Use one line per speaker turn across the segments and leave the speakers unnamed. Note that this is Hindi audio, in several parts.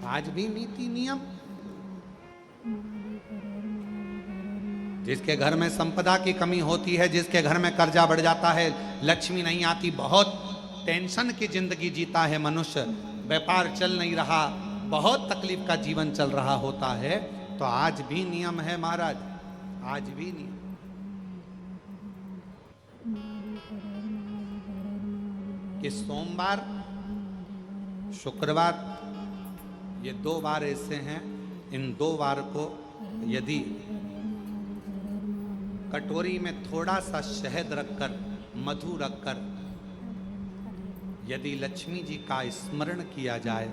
आज भी नीति नियम। जिसके घर में संपदा की कमी होती है, जिसके घर में कर्जा बढ़ जाता है, लक्ष्मी नहीं आती, बहुत टेंशन की जिंदगी जीता है मनुष्य, व्यापार चल नहीं रहा, बहुत तकलीफ का जीवन चल रहा होता है, तो आज भी नियम है महाराज, आज भी नियम। कि सोमवार शुक्रवार ये 2 बार ऐसे हैं, इन 2 बार को यदि कटोरी में थोड़ा सा शहद रखकर, मधु रखकर यदि लक्ष्मी जी का स्मरण किया जाए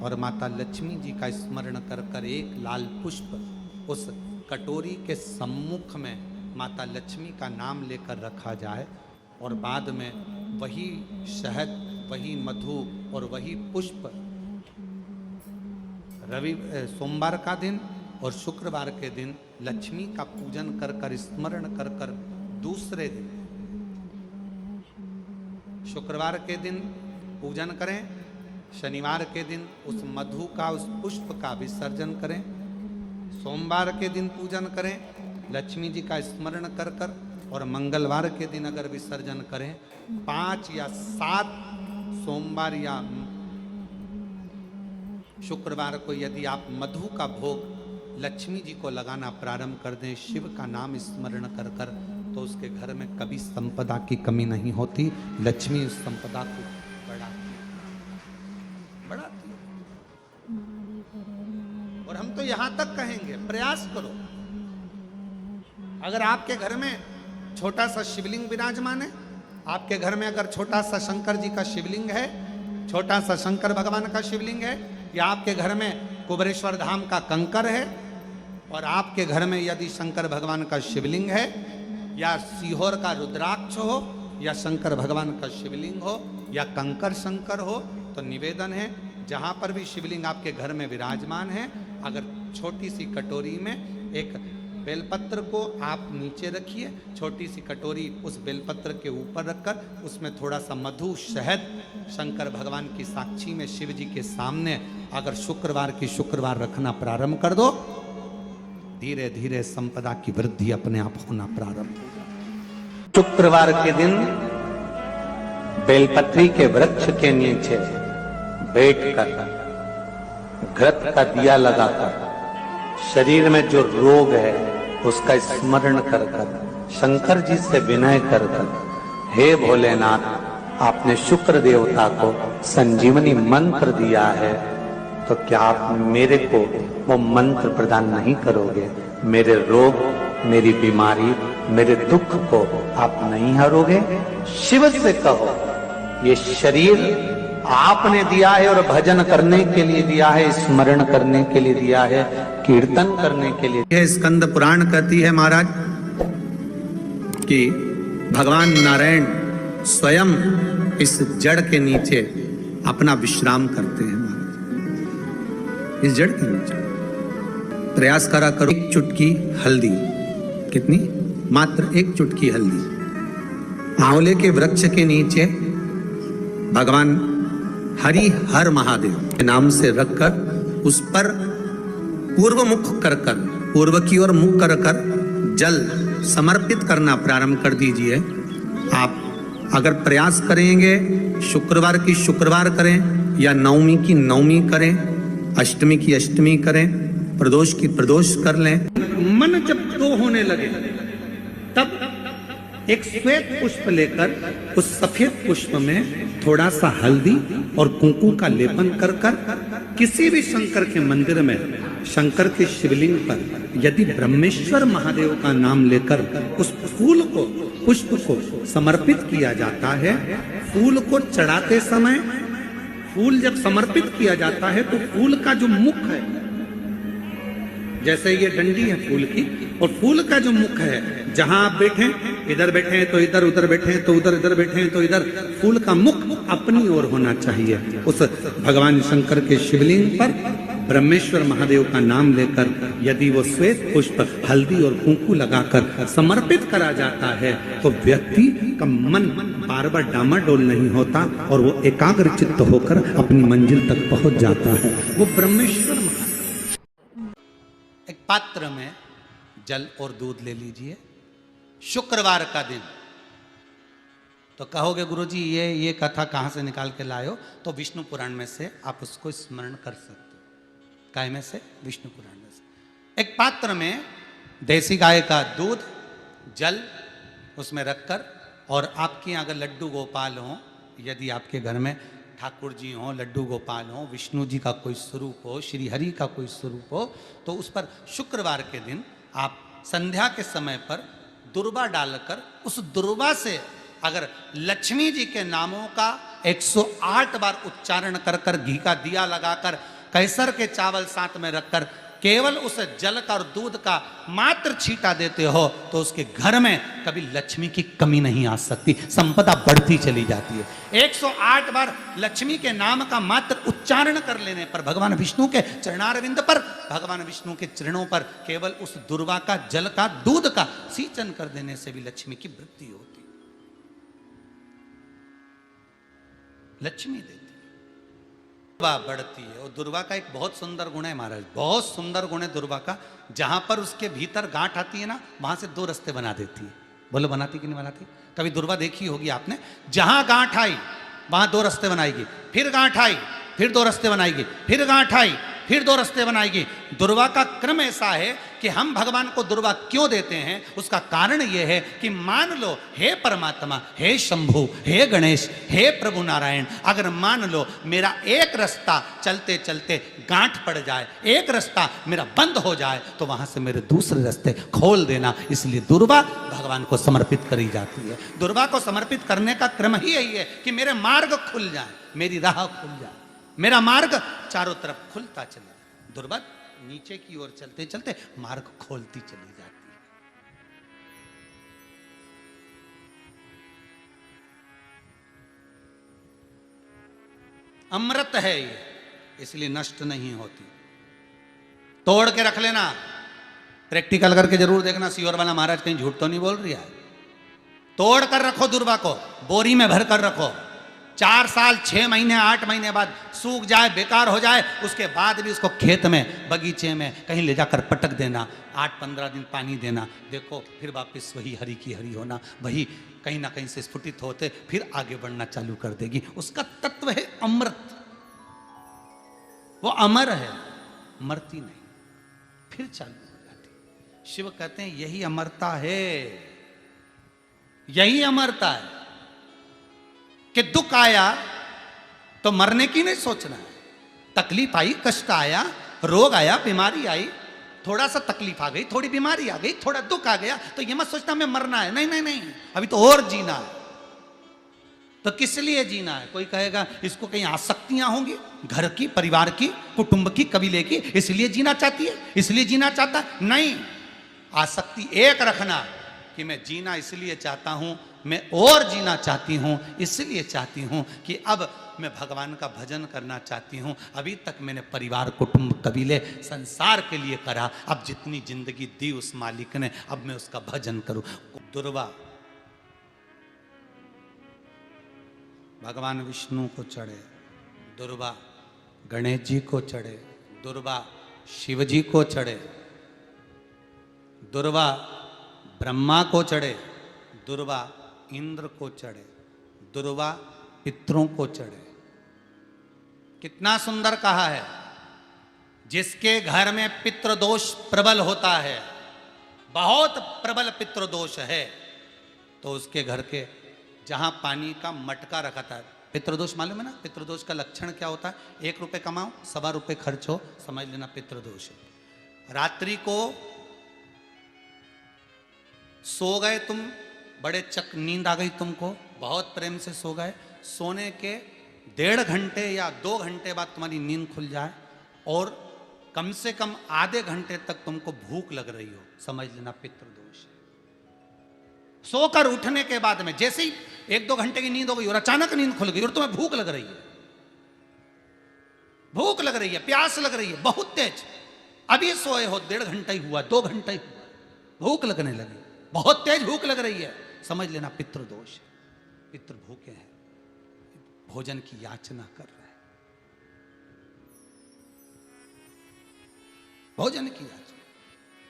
और माता लक्ष्मी जी का स्मरण कर कर एक लाल पुष्प उस कटोरी के सम्मुख में माता लक्ष्मी का नाम लेकर रखा जाए और बाद में वही शहद, वही मधु और वही पुष्प सोमवार का दिन और शुक्रवार के दिन लक्ष्मी का पूजन कर कर, स्मरण कर कर, दूसरे दिन शुक्रवार के दिन पूजन करें, शनिवार के दिन उस मधु का, उस पुष्प का विसर्जन करें, सोमवार के दिन पूजन करें लक्ष्मी जी का स्मरण कर कर, और मंगलवार के दिन अगर विसर्जन करें, 5 या 7 सोमवार या शुक्रवार को यदि आप मधु का भोग लक्ष्मी जी को लगाना प्रारंभ कर दें, शिव का नाम स्मरण कर कर, तो उसके घर में कभी संपदा की कमी नहीं होती, लक्ष्मी उस संपदा को बढ़ाती है। और हम तो यहां तक कहेंगे, प्रयास करो, अगर आपके घर में छोटा सा शिवलिंग विराजमान है, आपके घर में अगर छोटा सा शंकर जी का शिवलिंग है, छोटा सा शंकर भगवान का शिवलिंग है, या आपके घर में कुबेरेश्वर धाम का कंकर है, और आपके घर में यदि शंकर भगवान का शिवलिंग है, या सीहोर का रुद्राक्ष हो, या शंकर भगवान का शिवलिंग हो, या कंकर शंकर हो, तो निवेदन है जहां पर भी शिवलिंग आपके घर में विराजमान है, अगर छोटी सी कटोरी में एक बेलपत्र को आप नीचे रखिए, छोटी सी कटोरी उस बेलपत्र के ऊपर रखकर उसमें थोड़ा सा मधु, शहद, शंकर भगवान की साक्षी में शिव जी के सामने अगर शुक्रवार की शुक्रवार रखना प्रारंभ कर दो, धीरे धीरे संपदा की वृद्धि अपने आप होना प्रारंभ हो। शुक्रवार के दिन बेलपत्री के वृक्ष के नीचे बैठकर घृत का दिया लगाकर शरीर में जो रोग है उसका स्मरण कर कर, शंकर जी से विनय कर कर, हे भोलेनाथ, आपने शुक्र देवता को संजीवनी मंत्र दिया है, तो क्या आप मेरे को वो मंत्र प्रदान नहीं करोगे? मेरे रोग, मेरी बीमारी, मेरे दुख को आप नहीं हरोगे? शिव से कहो, ये शरीर आपने दिया है और भजन करने के लिए दिया है, स्मरण करने के लिए दिया है, कीर्तन करने के लिए। यह स्कंद पुराण कहती है महाराज कि भगवान नारायण स्वयं इस जड़ के नीचे अपना विश्राम करते हैं महाराज, इस जड़ के नीचे। प्रयास करा करो, एक चुटकी हल्दी, कितनी? मात्र एक चुटकी हल्दी, आंवले के वृक्ष के नीचे भगवान हरि हर महादेव के नाम से रखकर उस पर पूर्व मुख कर कर, पूर्व की ओर मुख कर कर जल समर्पित करना प्रारंभ कर दीजिए। आप अगर प्रयास करेंगे, शुक्रवार की शुक्रवार करें, या नवमी की नवमी करें, अष्टमी की अष्टमी करें, प्रदोष की प्रदोष कर लें। मन जब तो होने लगे तब एक श्वेत पुष्प लेकर उस सफेद पुष्प में थोड़ा सा हल्दी और कुंकू का लेपन कर कर किसी भी शंकर के मंदिर में, शंकर के शिवलिंग पर यदि ब्रह्मेश्वर महादेव का नाम लेकर उस फूल को, पुष्प को समर्पित किया जाता है, फूल को चढ़ाते समय, फूल जब समर्पित किया जाता है तो फूल का जो मुख है, जैसे ये डंडी है फूल की, और फूल का जो मुख है, जहां आप बैठे, इधर बैठे हैं तो इधर, उधर बैठे हैं तो उधर, इधर बैठे हैं तो इधर, फूल का मुख अपनी ओर होना चाहिए। उस भगवान शंकर के शिवलिंग पर ब्रह्मेश्वर महादेव का नाम लेकर यदि वो श्वेत पुष्प हल्दी और कुंकू लगाकर समर्पित करा जाता है तो व्यक्ति का मन बार बार डामाडोल नहीं होता और वो एकाग्र चित्त होकर अपनी मंजिल तक पहुंच जाता है। वो ब्रह्मेश्वर महादेव। एक पात्र में जल और दूध ले लीजिए, शुक्रवार का दिन। तो कहोगे गुरुजी ये कथा कहाँ से निकाल के लाए हो? तो विष्णु पुराण में से आप उसको स्मरण कर सकते हो। काय में से? विष्णु पुराण में से। एक पात्र में देसी गाय का दूध, जल उसमें रखकर, और आपके यहाँ अगर लड्डू गोपाल हो, यदि आपके घर में ठाकुर जी हो, लड्डू गोपाल हो, विष्णु जी का कोई स्वरूप हो, श्री हरि का कोई स्वरूप हो, तो उस पर शुक्रवार के दिन आप संध्या के समय पर दुर्वा डालकर उस दुर्वा से अगर लक्ष्मी जी के नामों का 108 बार उच्चारण कर कर, घी का दिया लगाकर, कैसर के चावल साथ में रखकर केवल उस जल का और दूध का मात्र छींटा देते हो तो उसके घर में कभी लक्ष्मी की कमी नहीं आ सकती, संपदा बढ़ती चली जाती है। 108 बार लक्ष्मी के नाम का मात्र उच्चारण कर लेने पर, भगवान विष्णु के चरणारविंद पर, भगवान विष्णु के चरणों पर केवल उस दुर्वा का, जल का, दूध का सिंचन कर देने से भी लक्ष्मी की वृद्धि होती, लक्ष्मी देती, दुर्वा बढ़ती है। और दुर्वा का एक बहुत सुंदर गुण है महाराज, बहुत सुंदर गुण है दुर्वा का। जहां पर उसके भीतर गांठ आती है ना, वहां से 2 रास्ते बना देती है। बोलो बनाती कि नहीं बनाती? कभी दुर्वा देखी होगी आपने। जहां गांठ आई वहां 2 रास्ते बनाएगी, फिर गांठ आई फिर 2 रास्ते बनाएगी, फिर गांठ आई फिर 2 रास्ते बनाएगी। दुर्वा का क्रम ऐसा है कि हम भगवान को दुर्वा क्यों देते हैं? उसका कारण यह है कि मान लो हे परमात्मा, हे शंभु, हे गणेश, हे प्रभु नारायण, अगर मान लो मेरा एक रास्ता चलते चलते गांठ पड़ जाए, एक रास्ता मेरा बंद हो जाए, तो वहां से मेरे दूसरे रास्ते खोल देना। इसलिए दुर्वा भगवान को समर्पित करी जाती है। दुर्वा को समर्पित करने का क्रम ही यही है कि मेरे मार्ग खुल जाए, मेरी राह खुल जाए, मेरा मार्ग चारों तरफ खुलता चले। दुर्वा नीचे की ओर चलते चलते मार्ग खोलती चली जाती है। अमृत है ये, इसलिए नष्ट नहीं होती। तोड़ के रख लेना, प्रैक्टिकल करके जरूर देखना, सीवर वाला महाराज कहीं झूठ तो नहीं बोल रही है। तोड़ कर रखो दुर्वा को, बोरी में भर कर रखो। 4 साल 6 महीने 8 महीने बाद सूख जाए, बेकार हो जाए, उसके बाद भी उसको खेत में, बगीचे में कहीं ले जाकर पटक देना, 8-15 दिन पानी देना, देखो फिर वापस वही हरि की हरि होना, वही कहीं ना कहीं से स्फुटित होते फिर आगे बढ़ना चालू कर देगी। उसका तत्व है अमृत, वो अमर है, मरती नहीं, फिर चालू हो जाती। शिव कहते हैं यही अमरता है, यही अमरता है कि दुख आया तो मरने की नहीं सोचना है। तकलीफ आई, कष्ट आया, रोग आया, बीमारी आई, थोड़ा सा तकलीफ आ गई, थोड़ी बीमारी आ गई, थोड़ा दुख आ गया, तो ये मत सोचना मैं मरना है। नहीं नहीं नहीं, अभी तो और जीना है। तो किस लिए जीना है? कोई कहेगा इसको कहीं आसक्तियां होंगी, घर की, परिवार की, कुटुंब की, कबीले की, इसलिए जीना चाहती है, इसलिए जीना चाहता है। नहीं, आसक्ति एक रखना कि मैं जीना इसलिए चाहता हूं, मैं और जीना चाहती हूं, इसलिए चाहती हूं कि अब मैं भगवान का भजन करना चाहती हूं। अभी तक मैंने परिवार, कुटुंब, कबीले, संसार के लिए करा, अब जितनी जिंदगी दी उस मालिक ने, अब मैं उसका भजन करूं। दुर्वा भगवान विष्णु को चढ़े, दुर्वा गणेश जी को चढ़े, दुर्वा शिव जी को चढ़े, दुर्वा ब्रह्मा को चढ़े, दुर्वा इंद्र को चढ़े, दुर्वा पितरों को चढ़े। कितना सुंदर कहा है। जिसके घर में पितृदोष प्रबल होता है, बहुत प्रबल पितृदोष है, तो उसके घर के जहां पानी का मटका रखा था, पितृदोष मालूम है ना? पितृदोष का लक्षण क्या होता है? 1 रुपए कमाओ, 1.25 रुपए खर्च हो, समझ लेना पितृदोष है। रात्रि को सो गए तुम, बड़े चक नींद आ गई तुमको, बहुत प्रेम से सो गए, सोने के 1.5 घंटे या 2 घंटे बाद तुम्हारी नींद खुल जाए और कम से कम आधे घंटे तक तुमको भूख लग रही हो, समझ लेना पितृदोष है। सोकर उठने के बाद में जैसे ही 1-2 घंटे की नींद हो गई और अचानक नींद खुल गई और तुम्हें भूख लग रही है,
भूख लग रही है, प्यास लग रही है बहुत तेज, अभी सोए हो 1.5 घंटा ही हुआ, 2 घंटा ही हुआ, भूख लगने लगी, बहुत तेज भूख लग रही है, समझ लेना पितृदोष, पितृ भूखे हैं, भोजन की याचना कर रहे हैं, भोजन की याचना।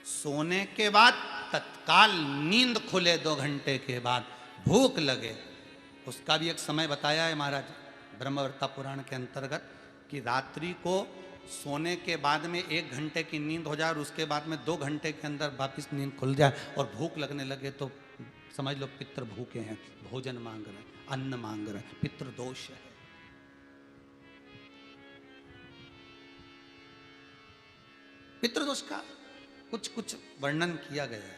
सोने के बाद तत्काल नींद खुले 2 घंटे के बाद, भूख लगे, उसका भी एक समय बताया है महाराज ब्रह्मवर्ता पुराण के अंतर्गत कि रात्रि को सोने के बाद में 1 घंटे की नींद हो जाए और उसके बाद में 2 घंटे के अंदर वापस नींद खुल जाए और भूख लगने लगे तो समझ लो पितृ भूखे हैं, भोजन मांग रहे हैं, अन्न मांग रहे हैं, पितृदोष है। पितृदोष का कुछ कुछ वर्णन किया गया है।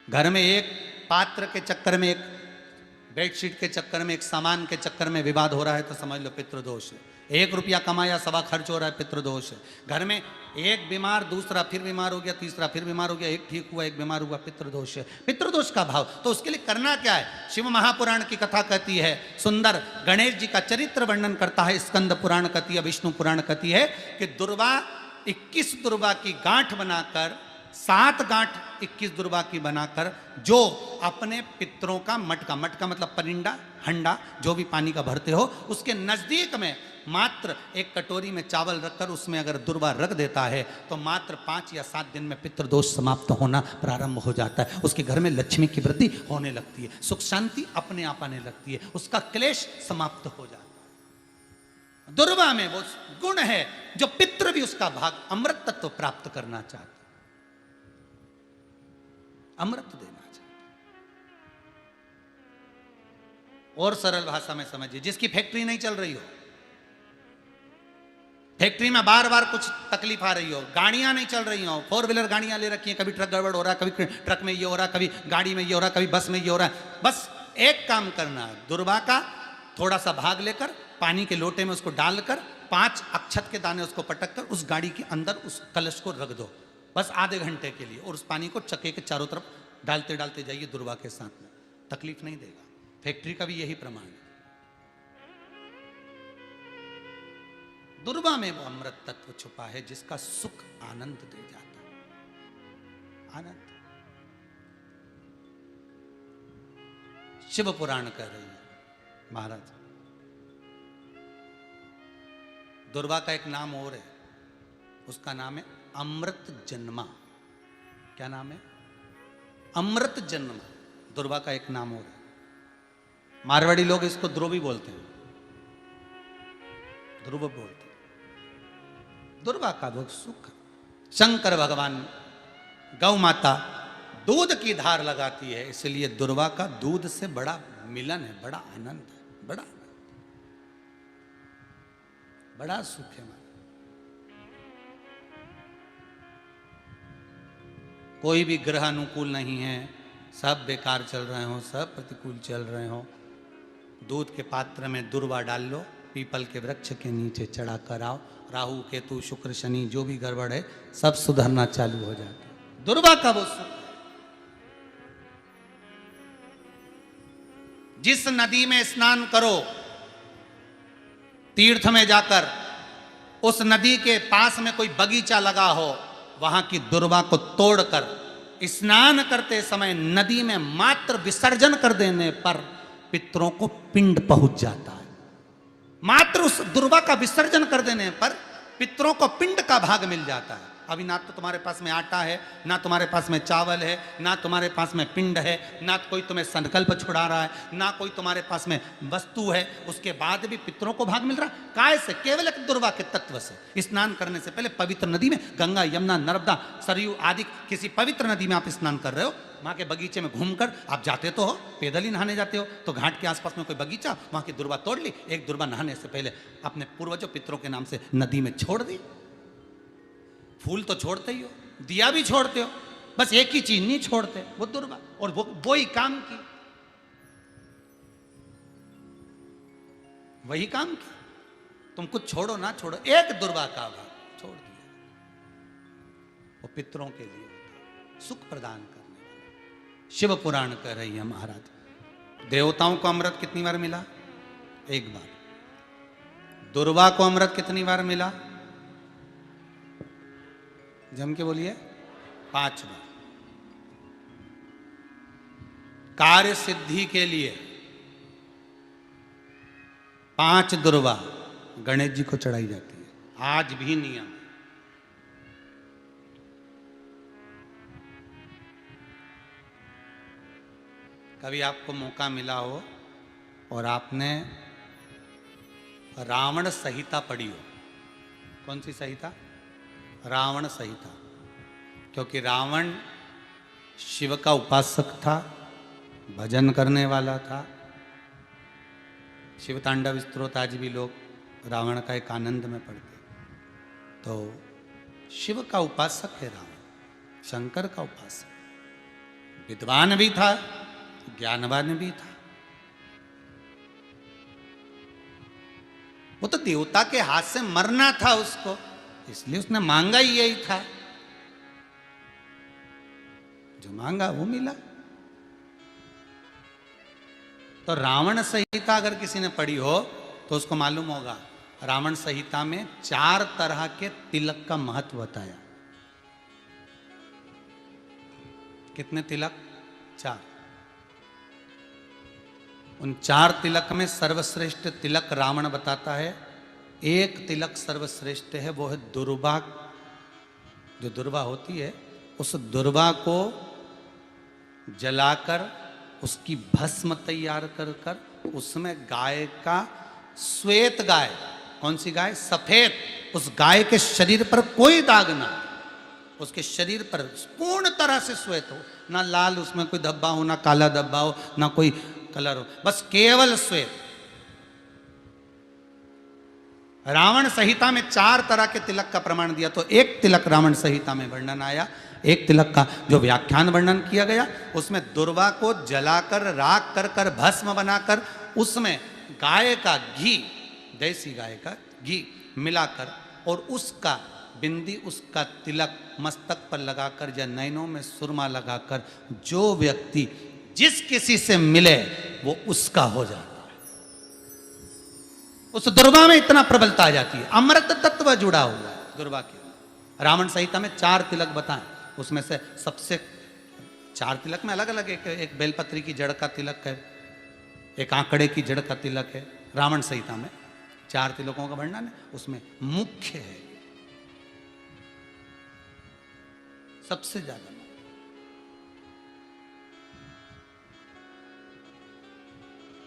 घर में एक पात्र के चक्कर में, एक बेडशीट के चक्कर में, एक सामान के चक्कर में विवाद हो रहा है तो समझ लो पितृदोष है। 1 रुपया कमाया 1.25 खर्च हो रहा है, पितृदोष है। घर में एक बीमार, दूसरा फिर बीमार हो गया, तीसरा फिर बीमार हो गया, एक ठीक हुआ, एक बीमार हुआ, पितृदोष है। पितृदोष का भाव तो उसके लिए करना क्या है? शिव महापुराण की कथा कहती है सुंदर, गणेश जी का चरित्र वर्णन करता है स्कंद पुराण कहती है, विष्णु पुराण कहती है कि दुर्वा 21 दुर्वा की गांठ बनाकर, 7 गांठ 21 दुर्वा की बनाकर जो अपने पितरों का मटका, मटका मतलब परिंडा, हंडा, जो भी पानी का भरते हो, उसके नजदीक में मात्र एक कटोरी में चावल रखकर उसमें अगर दुर्वा रख देता है तो मात्र 5 या 7 दिन में पितृदोष समाप्त होना प्रारंभ हो जाता है। उसके घर में लक्ष्मी की वृद्धि होने लगती है, सुख शांति अपने आप आने लगती है, उसका क्लेश समाप्त हो जाता है। दुर्वा में वो गुण है जो पितृ भी उसका भाग अमृत तत्व प्राप्त करना चाहता, अमृत देना चाहता। और सरल भाषा में समझिए, जिसकी फैक्ट्री नहीं चल रही हो, फैक्ट्री में बार बार कुछ तकलीफ आ रही हो, गाड़ियां नहीं चल रही हो, 4 व्हीलर गाड़ियां ले रखी हैं, कभी ट्रक गड़बड़ हो रहा है, कभी ट्रक में ये हो रहा है, कभी गाड़ी में ये हो रहा है, कभी बस में ये हो रहा है, बस एक काम करना है, दुर्वा का थोड़ा सा भाग लेकर पानी के लोटे में उसको डालकर 5 अक्षत के दाने उसको पटक कर उस गाड़ी के अंदर उस कलश को रख दो, बस आधे घंटे के लिए, और उस पानी को चक्के के चारों तरफ डालते डालते जाइए दुर्वा के साथ में, तकलीफ नहीं देगा। फैक्ट्री का भी यही प्रमाण है। दुर्वा में वो अमृत तत्व छुपा है जिसका सुख आनंद दे जाता है, आनंद। शिव पुराण कह रही है महाराज, दुर्वा का एक नाम और है, उसका नाम है अमृत जन्मा। क्या नाम है? अमृत जन्मा, दुर्वा का एक नाम और है। मारवाड़ी लोग इसको ध्रुवी बोलते हैं, ध्रुव बोलते हैं। दुर्वा का वो सुख, शंकर भगवान गौ माता दूध की धार लगाती है, इसलिए दुर्वा का दूध से बड़ा मिलन है, बड़ा आनंद है, बड़ा बड़ा सुख है। कोई भी ग्रह अनुकूल नहीं है, सब बेकार चल रहे हो, सब प्रतिकूल चल रहे हो, दूध के पात्र में दुर्वा डाल लो, पीपल के वृक्ष के नीचे चढ़ा कर आओ, राहु केतु शुक्र शनि जो भी गड़बड़ है सब सुधरना चालू हो जाता है। दुर्वा का वो सुख। जिस नदी में स्नान करो, तीर्थ में जाकर उस नदी के पास में कोई बगीचा लगा हो, वहां की दुर्वा को तोड़कर स्नान करते समय नदी में मात्र विसर्जन कर देने पर पितरों को पिंड पहुंच जाता है। मात्र उस दुर्वा का विसर्जन कर देने पर पितरों को पिंड का भाग मिल जाता है। अभी ना तो तुम्हारे पास में आटा है, ना तुम्हारे पास में चावल है, ना तुम्हारे पास में पिंड है, ना कोई तुम्हें संकल्प छुड़ा रहा है, ना कोई तुम्हारे पास में वस्तु है, उसके बाद भी पितरों को भाग मिल रहा है। काय से? केवल एक दुर्वा के तत्व से। स्नान करने से पहले पवित्र नदी में, गंगा यमुना नर्मदा सरयू आदि किसी पवित्र नदी में आप स्नान कर रहे हो, वहां के बगीचे में घूमकर आप जाते तो हो, पैदल ही नहाने जाते हो, तो घाट के आसपास में कोई बगीचा, वहां की दुर्वा तोड़ ली, एक दुर्वा नहाने से पहले अपने पूर्वजों पितरों के नाम से नदी में छोड़ दी। फूल तो छोड़ते ही हो, दिया भी छोड़ते हो, बस एक ही चीज नहीं छोड़ते, वो दुर्वा, और वो ही काम की, वही काम की। तुम कुछ छोड़ो ना छोड़ो, एक दुर्वा का भाग छोड़ दिया, वो पितरों के लिए होता, सुख प्रदान करने वाला। शिव पुराण कह रही है महाराज, देवताओं को अमृत कितनी बार मिला? एक बार। दुर्वा को अमृत कितनी बार मिला? जम के बोलिए, 5 बार। कार्य सिद्धि के लिए 5 दुर्वा गणेश जी को चढ़ाई जाती है, आज भी नियम। कभी आपको मौका मिला हो और आपने रावण संहिता पढ़ी हो, कौन सी संहिता? रावण संहिता। क्योंकि रावण शिव का उपासक था, भजन करने वाला था। शिव तांडव स्तोत्र आज भी लोग रावण का एक आनंद में पढ़ते। तो शिव का उपासक है रावण, शंकर का उपासक, विद्वान भी था, ज्ञानवान भी था। वो तो देवता के हाथ से मरना था उसको, इसलिए उसने मांगा ही यही था, जो मांगा वो मिला। तो रावण संहिता अगर किसी ने पढ़ी हो तो उसको मालूम होगा, रावण संहिता में 4 तरह के तिलक का महत्व बताया। कितने तिलक? 4। उन 4 तिलक में सर्वश्रेष्ठ तिलक रावण बताता है। एक तिलक सर्वश्रेष्ठ है, वो है दुर्वा। जो दुर्वा होती है, उस दुर्वा को जलाकर उसकी भस्म तैयार कर कर उसमें गाय का, श्वेत गाय, कौन सी गाय? सफेद। उस गाय के शरीर पर कोई दाग ना, उसके शरीर पर पूर्ण तरह से श्वेत हो, ना लाल उसमें कोई धब्बा हो, ना काला धब्बा हो, ना कोई कलर हो, बस केवल श्वेत। रावण संहिता में 4 तरह के तिलक का प्रमाण दिया, तो एक तिलक रावण संहिता में वर्णन आया। एक तिलक का जो व्याख्यान वर्णन किया गया, उसमें दुर्वा को जलाकर राख कर कर भस्म बनाकर उसमें गाय का घी, देसी गाय का घी मिलाकर और उसका बिंदी, उसका तिलक मस्तक पर लगाकर या नैनों में सुरमा लगाकर जो व्यक्ति जिस किसी से मिले वो उसका हो जाता है। उस दुर्वा में इतना प्रबलता आ जाती है, अमृत तत्व जुड़ा हुआ है दुर्वा के। रावण संहिता में 4 तिलक बताएं, उसमें से सबसे 4 तिलक में अलग अलग, एक बेलपत्री की जड़ का तिलक है, एक आंकड़े की जड़ का तिलक है। रावण संहिता में 4 तिलकों का वर्णन है, उसमें मुख्य है सबसे ज्यादा।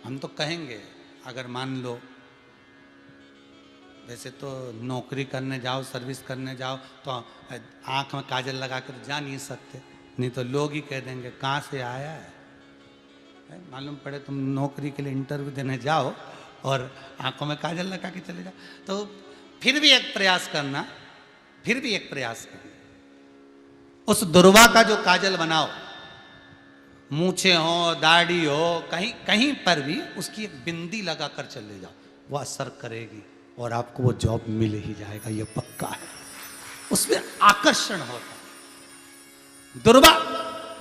हम तो कहेंगे, अगर मान लो, वैसे तो नौकरी करने जाओ, सर्विस करने जाओ तो आंख में काजल लगा कर जा नहीं सकते, नहीं तो लोग ही कह देंगे कहाँ से आया है। मालूम पड़े तुम नौकरी के लिए इंटरव्यू देने जाओ और आंखों में काजल लगा के चले जाओ, तो फिर भी एक प्रयास करना, फिर भी एक प्रयास करना, उस दुर्वा का जो काजल बनाओ, मूछे हो, दाढ़ी हो, कहीं कहीं पर भी उसकी एक बिंदी लगा कर चले जाओ, वो असर करेगी और आपको वो जॉब मिल ही जाएगा, ये पक्का है। उसमें आकर्षण होता है, दुर्वा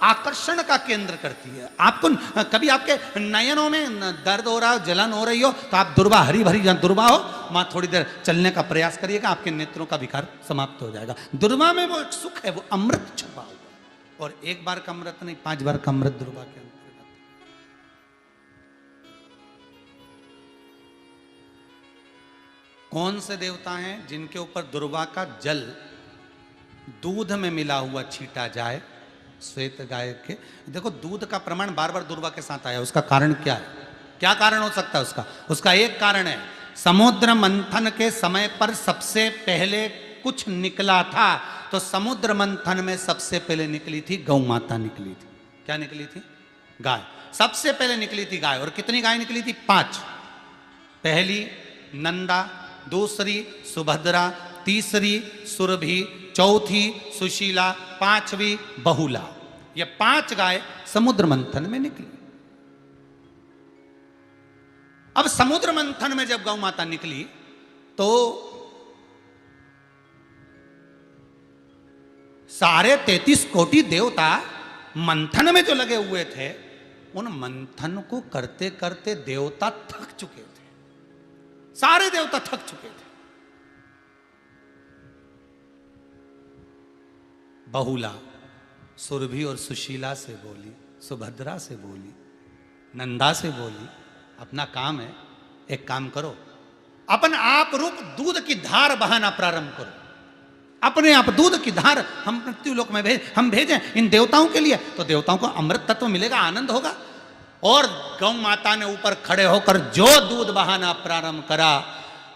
आकर्षण का केंद्र करती है। आपको कभी आपके नयनों में दर्द हो रहा हो, जलन हो रही हो, तो आप दुर्वा, हरी भरी जहाँ दुर्वा हो वहां थोड़ी देर चलने का प्रयास करिएगा, आपके नेत्रों का विकार समाप्त हो जाएगा। दुर्वा में वो एक सुख है, वो अमृत छपा हुआ, और एक बार का अमृत नहीं, 5 बार का अमृत दुर्वा के अंतर्गत। कौन से देवता हैं जिनके ऊपर दुर्वा का जल दूध में मिला हुआ छीटा जाए? श्वेत गाय के। देखो, दूध का प्रमाण बार बार दुर्वा के साथ आया, उसका कारण क्या है? क्या कारण हो सकता है उसका? उसका एक कारण है, समुद्र मंथन के समय पर सबसे पहले कुछ निकला था, तो समुद्र मंथन में सबसे पहले निकली थी गौ माता निकली थी। क्या निकली थी? गाय। सबसे पहले निकली थी गाय। और कितनी गाय निकली थी? 5। पहली नंदा, दूसरी सुभद्रा, तीसरी सुरभि, चौथी सुशीला, 5वीं बहुला। ये 5 गाय समुद्र मंथन में निकली। अब समुद्र मंथन में जब गौ माता निकली तो सारे 33 कोटि देवता मंथन में जो लगे हुए थे, उन मंथन को करते करते देवता थक चुके थे, सारे देवता थक चुके थे। बहुला सुरभि और सुशीला से बोली, सुभद्रा से बोली, नंदा से बोली, अपना काम है, एक काम करो, अपन आप रूप दूध की धार बहाना प्रारंभ करो, अपने आप दूध की धार हम मृत्युलोक में हम भेजें इन देवताओं के लिए, तो देवताओं को अमृत तत्व मिलेगा, आनंद होगा। और गौ माता ने ऊपर खड़े होकर जो दूध बहाना प्रारंभ करा,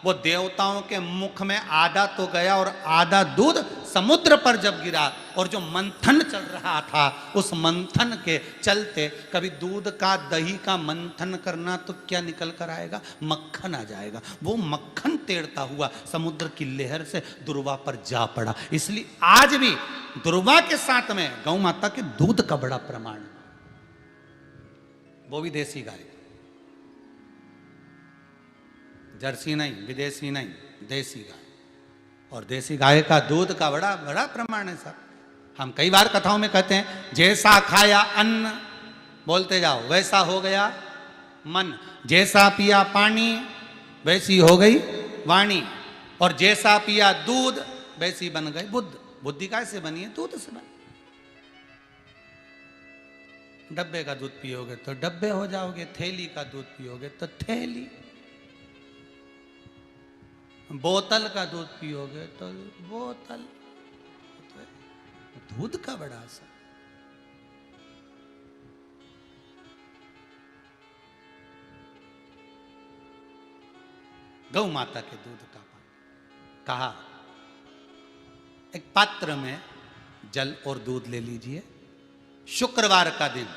वो देवताओं के मुख में आधा तो गया और आधा दूध समुद्र पर जब गिरा, और जो मंथन चल रहा था उस मंथन के चलते, कभी दूध का दही का मंथन करना तो क्या निकल कर आएगा, मक्खन आ जाएगा। वो मक्खन तैरता हुआ समुद्र की लहर से दुर्वा पर जा पड़ा। इसलिए आज भी दुर्वा के साथ में गौ माता के दूध का बड़ा प्रमाण है, वो भी देसी गाय, जर्सी नहीं, विदेशी नहीं, देसी गाय। और देसी गाय का दूध का बड़ा बड़ा प्रमाण है साहब। हम कई बार कथाओं में कहते हैं, जैसा खाया अन्न, बोलते जाओ, वैसा हो गया मन, जैसा पिया पानी वैसी हो गई वाणी, और जैसा पिया दूध वैसी बन गई बुद्ध। बुद्धि कैसे बनी है? दूध से बनी। डब्बे का दूध पियोगे तो डब्बे हो जाओगे, थैली का दूध पियोगे तो थैली, बोतल का दूध पियोगे तो बोतल। दूध का बड़ा असर। गौ माता के दूध का पानी। कहा एक पात्र में जल और दूध ले लीजिए, शुक्रवार का दिन।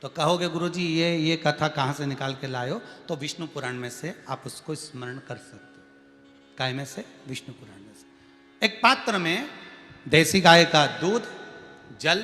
तो कहोगे गुरुजी ये कथा कहाँ से निकाल के लाए हो? तो विष्णु पुराण में से आप उसको स्मरण कर सकते हो। काय में से? विष्णु पुराण में से। एक पात्र में देसी गाय का दूध, जल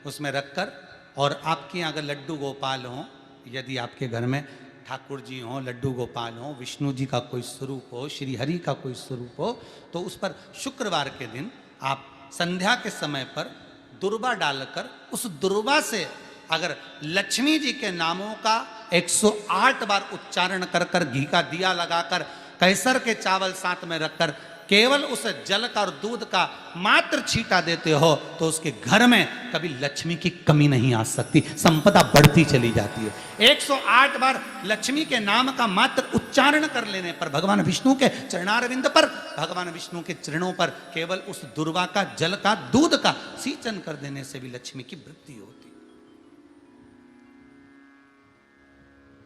उसमें रखकर, और आपके यहाँ अगर लड्डू गोपाल हो, यदि आपके घर में ठाकुर जी हो, लड्डू गोपाल हो, विष्णु जी का कोई स्वरूप हो, श्री हरि का कोई स्वरूप हो, तो उस पर शुक्रवार के दिन आप संध्या के समय पर दुर्वा डालकर, उस दुर्वा से अगर लक्ष्मी जी के नामों का 108 बार उच्चारण कर कर, घी का दिया लगाकर, कैसर के चावल साथ में रखकर, केवल उस जल का और दूध का मात्र छींटा देते हो, तो उसके घर में कभी लक्ष्मी की कमी नहीं आ सकती, संपदा बढ़ती चली जाती है। 108 बार लक्ष्मी के नाम का मात्र उच्चारण कर लेने पर, भगवान विष्णु के चरणारविंद पर, भगवान विष्णु के चरणों पर केवल उस दुर्वा का, जल का, दूध का सींचन कर देने से भी लक्ष्मी की वृद्धि होती,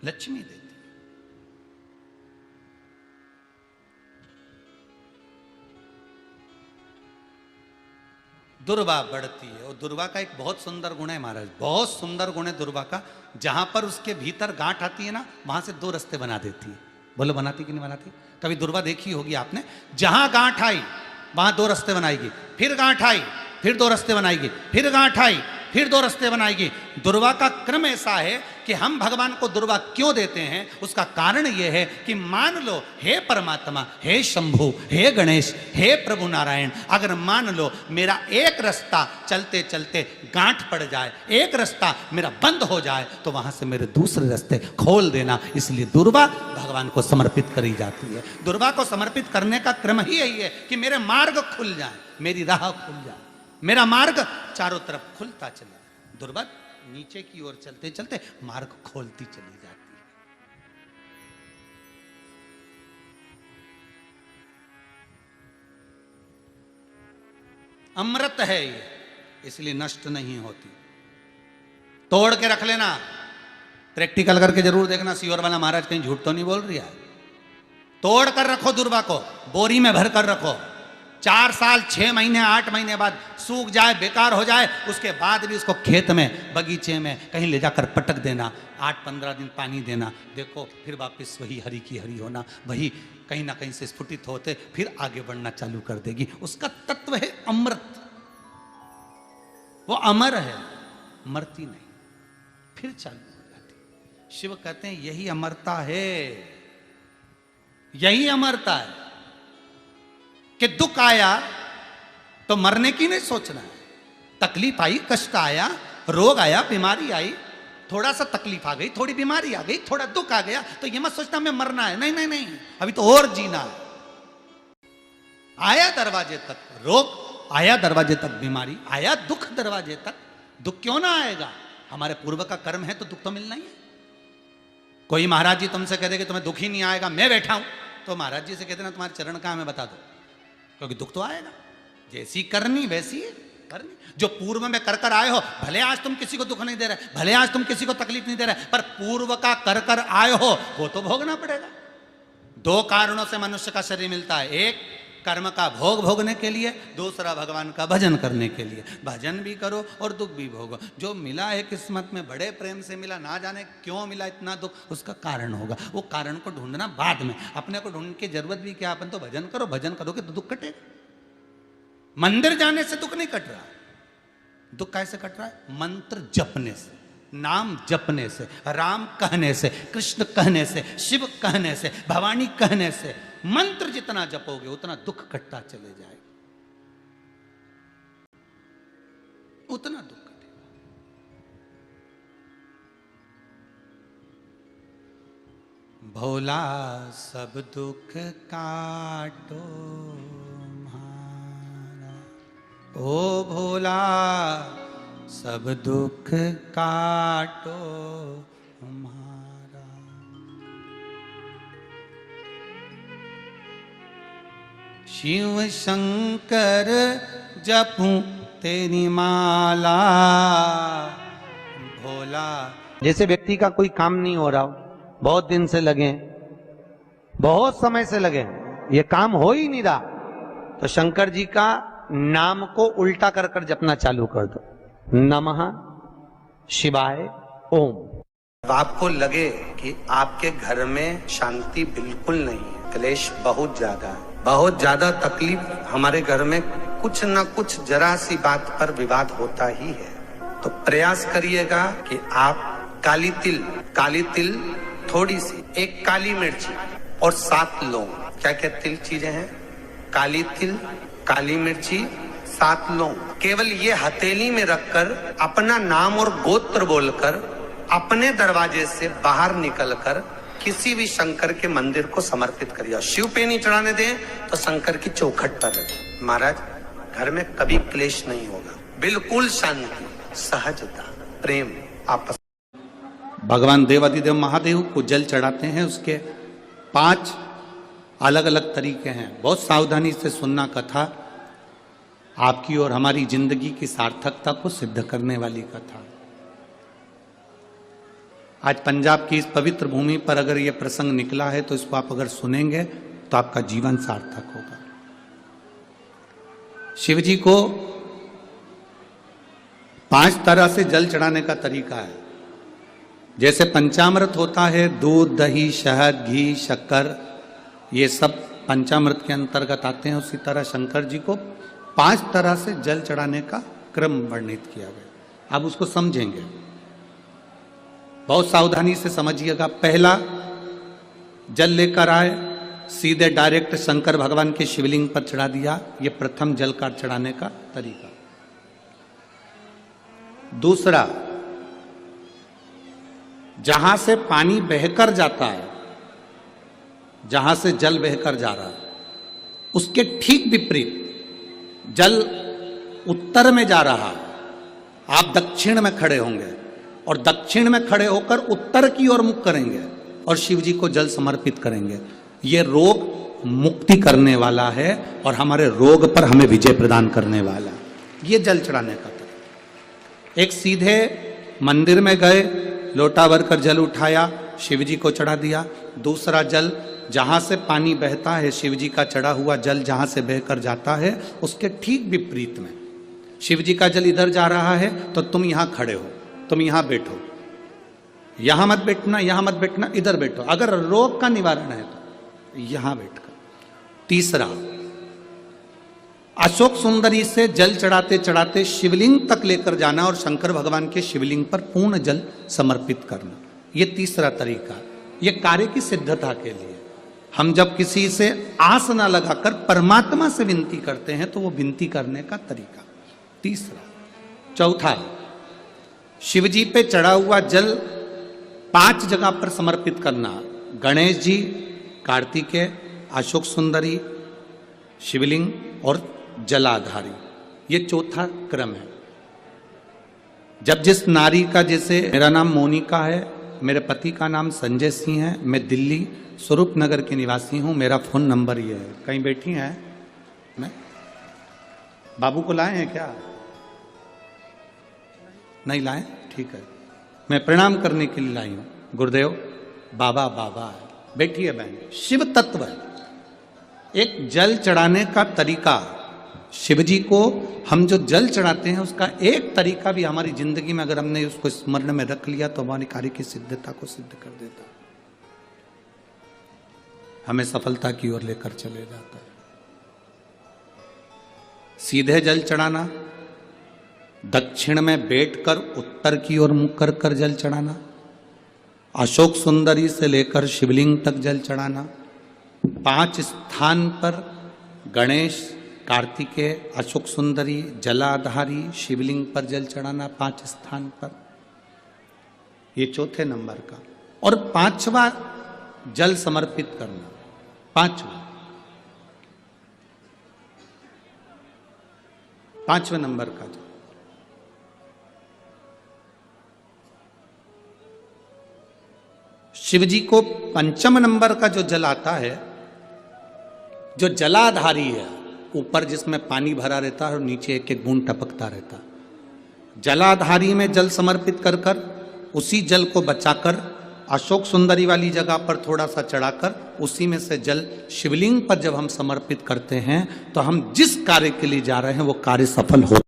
लक्ष्मी देती। दुर्वा बढ़ती है, और दुर्वा का एक बहुत सुंदर गुण है महाराज, बहुत सुंदर गुण है दुर्वा का। जहां पर उसके भीतर गांठ आती है ना, वहां से 2 रास्ते बना देती है। बोलो बनाती कि नहीं बनाती? कभी दुर्वा देखी होगी आपने। जहां गांठ आई वहां 2 रास्ते बनाएगी, फिर गांठ आई फिर 2 रास्ते बनाएगी, फिर गांठ आई फिर 2 रास्ते बनाएगी। दुर्वा का क्रम ऐसा है कि हम भगवान को दुर्वा क्यों देते हैं? उसका कारण यह है कि मान लो, हे परमात्मा, हे शंभु, हे गणेश, हे प्रभु नारायण, अगर मान लो मेरा एक रास्ता चलते चलते गांठ पड़ जाए, एक रास्ता मेरा बंद हो जाए, तो वहां से मेरे दूसरे रास्ते खोल देना। इसलिए दुर्वा भगवान को समर्पित करी जाती है। दुर्वा को समर्पित करने का क्रम ही यही है कि मेरे मार्ग खुल जाए, मेरी राह खुल जाए, मेरा मार्ग चारों तरफ खुलता चले। दुर्वा नीचे की ओर चलते चलते मार्ग खोलती चली जाती है। अमृत है ये, इसलिए नष्ट नहीं होती। तोड़ के रख लेना, प्रैक्टिकल करके जरूर देखना, सीवर वाला महाराज कहीं झूठ तो नहीं बोल रही है। तोड़ कर रखो दुर्वा को, बोरी में भर कर रखो। 4 साल 6 महीने 8 महीने बाद सूख जाए, बेकार हो जाए, उसके बाद भी उसको खेत में, बगीचे में कहीं ले जाकर पटक देना, 8-15 दिन पानी देना, देखो फिर वापस वही हरी की हरी होना, वही कहीं ना कहीं से स्फुटित होते फिर आगे बढ़ना चालू कर देगी। उसका तत्व है अमृत, वो अमर है, मरती नहीं, फिर चालू हो जाती। शिव कहते हैं यही अमरता है, यही अमरता है कि दुख आया तो मरने की नहीं सोचना है। तकलीफ आई, कष्ट आया, रोग आया, बीमारी आई, थोड़ा सा तकलीफ आ गई, थोड़ी बीमारी आ गई, थोड़ा दुख आ गया, तो ये मत सोचना मैं मरना है। नहीं नहीं नहीं, अभी तो और जीना है। आया दरवाजे तक रोग, आया दरवाजे तक बीमारी, आया दुख दरवाजे तक, दुख क्यों ना आएगा? हमारे पूर्व का कर्म है तो दुख तो मिलना ही है। कोई महाराज जी तुमसे कह दे कि तुम्हें दुख ही नहीं आएगा, मैं बैठा हूं, तो महाराज जी से कहते ना तुम्हारे चरण कहाँ, हमें बता दो, क्योंकि दुख तो आएगा। जैसी करनी वैसी करनी। जो पूर्व में कर कर आए हो, भले आज तुम किसी को दुख नहीं दे रहे, भले आज तुम किसी को तकलीफ नहीं दे रहे, पर पूर्व का कर कर आए हो वो तो भोगना पड़ेगा। दो कारणों से मनुष्य का शरीर मिलता है, एक कर्म का भोग भोगने के लिए, दूसरा भगवान का भजन करने के लिए। भजन भी करो और दुख भी भोगो। जो मिला है किस्मत में, बड़े प्रेम से मिला, ना जाने क्यों मिला इतना दुख, उसका कारण होगा। वो कारण को ढूंढना बाद में, अपने को ढूंढने की जरूरत भी क्या, अपन तो भजन करो, भजन करोगे तो दुख कटेगा। मंदिर जाने से दुख नहीं कट रहा, दुख कैसे कट रहा है? मंत्र जपने से, नाम जपने से, राम कहने से, कृष्ण कहने से, शिव कहने से, भवानी कहने से। मंत्र जितना जपोगे उतना दुख कटता चले जाएगा, उतना दुख कटेगा। भोला सब दुख काटो म्हारा, ओ भोला सब दुख काटो म्हारा। शिव शंकर जपूं तेरी माला, भोला।
जैसे व्यक्ति का कोई काम नहीं हो रहा हो, बहुत दिन से लगे, बहुत समय से लगे, ये काम हो ही नहीं रहा, तो शंकर जी का नाम को उल्टा कर कर जपना चालू कर दो। नमः शिवाय ओम। आपको लगे कि आपके घर में शांति बिल्कुल नहीं है, क्लेश बहुत ज्यादा है, बहुत ज्यादा तकलीफ, हमारे घर में कुछ न कुछ जरा सी बात पर विवाद होता ही है, तो प्रयास करिएगा कि आप काली तिल थोड़ी सी, एक काली मिर्ची और 7 लौंग, क्या क्या तिल चीजें हैं, काली तिल, काली मिर्ची, 7 लौंग, केवल ये हथेली में रखकर अपना नाम और गोत्र बोलकर अपने दरवाजे से बाहर निकलकर किसी भी शंकर के मंदिर को समर्पित करिए। शिव पे नहीं चढ़ाने दें तो शंकर की चौखट पर रखें। महाराज, घर में कभी क्लेश नहीं होगा, बिल्कुल शांति, सहजता, प्रेम आपस।
भगवान देवाधिदेव महादेव को जल चढ़ाते हैं, उसके 5 अलग अलग तरीके हैं। बहुत सावधानी से सुनना कथा, आपकी और हमारी जिंदगी की सार्थकता को सिद्ध करने वाली कथा। आज पंजाब की इस पवित्र भूमि पर अगर यह प्रसंग निकला है तो इसको आप अगर सुनेंगे तो आपका जीवन सार्थक होगा। शिव जी को 5 तरह से जल चढ़ाने का तरीका है। जैसे पंचामृत होता है, दूध, दही, शहद, घी, शक्कर, ये सब पंचामृत के अंतर्गत आते हैं, उसी तरह शंकर जी को 5 तरह से जल चढ़ाने का क्रम वर्णित किया गया। अब उसको समझेंगे, बहुत सावधानी से समझिएगा। पहला, जल लेकर आए, सीधे डायरेक्ट शंकर भगवान के शिवलिंग पर चढ़ा दिया, ये प्रथम जल का चढ़ाने का तरीका। दूसरा, जहां से पानी बहकर जाता है, जहां से जल बहकर जा रहा है, उसके ठीक विपरीत जल उत्तर में जा रहा है, आप दक्षिण में खड़े होंगे और दक्षिण में खड़े होकर उत्तर की ओर मुख करेंगे और शिव जी को जल समर्पित करेंगे। ये रोग मुक्ति करने वाला है और हमारे रोग पर हमें विजय प्रदान करने वाला है। ये जल चढ़ाने का तरीका। एक सीधे मंदिर में गए, लोटा भरकर जल उठाया, शिव जी को चढ़ा दिया। दूसरा जल, जहां से पानी बहता है, शिव जी का चढ़ा हुआ जल जहां से बहकर जाता है, उसके ठीक विपरीत में शिव जी का जल इधर जा रहा है तो तुम यहां खड़े हो, तुम यहां बैठो, यहां मत बैठना, यहां मत बैठना, इधर बैठो। अगर रोग का निवारण है तो यहां बैठकर। तीसरा, अशोक सुंदरी से जल चढ़ाते चढ़ाते शिवलिंग तक लेकर जाना और शंकर भगवान के शिवलिंग पर पूर्ण जल समर्पित करना। ये तीसरा तरीका, ये कार्य की सिद्धता के लिए। हम जब किसी से आस ना लगाकर परमात्मा से विनती करते हैं तो वो विनती करने का तरीका। तीसरा। चौथा, शिव जी पे चढ़ा हुआ जल 5 जगह पर समर्पित करना। गणेश जी, कार्तिकेय, अशोक सुंदरी, शिवलिंग और जलाधारी, ये चौथा क्रम है। जब जिस नारी का, जैसे मेरा नाम मोनिका है, मेरे पति का नाम संजय सिंह है, मैं दिल्ली स्वरूप नगर के निवासी हूं, मेरा फोन नंबर ये है। कहीं बैठी हैं? मैं बाबू को लाए हैं क्या? नहीं लाए? ठीक है, मैं प्रणाम करने के लिए लाई हूं। गुरुदेव बाबा बाबा है, बैठी है बहन। शिव तत्व है, एक जल चढ़ाने का तरीका। शिव जी को हम जो जल चढ़ाते हैं उसका एक तरीका भी हमारी जिंदगी में अगर हमने उसको स्मरण में रख लिया तो हमारी कार्य की सिद्धता को सिद्ध कर देता है, हमें सफलता की ओर लेकर चले जाता है। सीधे जल चढ़ाना, दक्षिण में बैठकर उत्तर की ओर मुख कर कर जल चढ़ाना, अशोक सुंदरी से लेकर शिवलिंग तक जल चढ़ाना, 5 स्थान पर गणेश, कार्तिकेय, अशोक सुंदरी, जलाधारी, शिवलिंग पर जल चढ़ाना 5 स्थान पर, ये चौथे नंबर का। और 5वां जल समर्पित करना, 5वें नंबर का जल। शिव जी को 5वें नंबर का जो जल आता है, जो जलाधारी है, ऊपर जिसमें पानी भरा रहता है और नीचे एक एक बूंद टपकता रहता है, जलाधारी में जल समर्पित कर कर उसी जल को बचाकर अशोक सुंदरी वाली जगह पर थोड़ा सा चढ़ाकर उसी में से जल शिवलिंग पर जब हम समर्पित करते हैं तो हम जिस कार्य के लिए जा रहे हैं वो कार्य सफल हो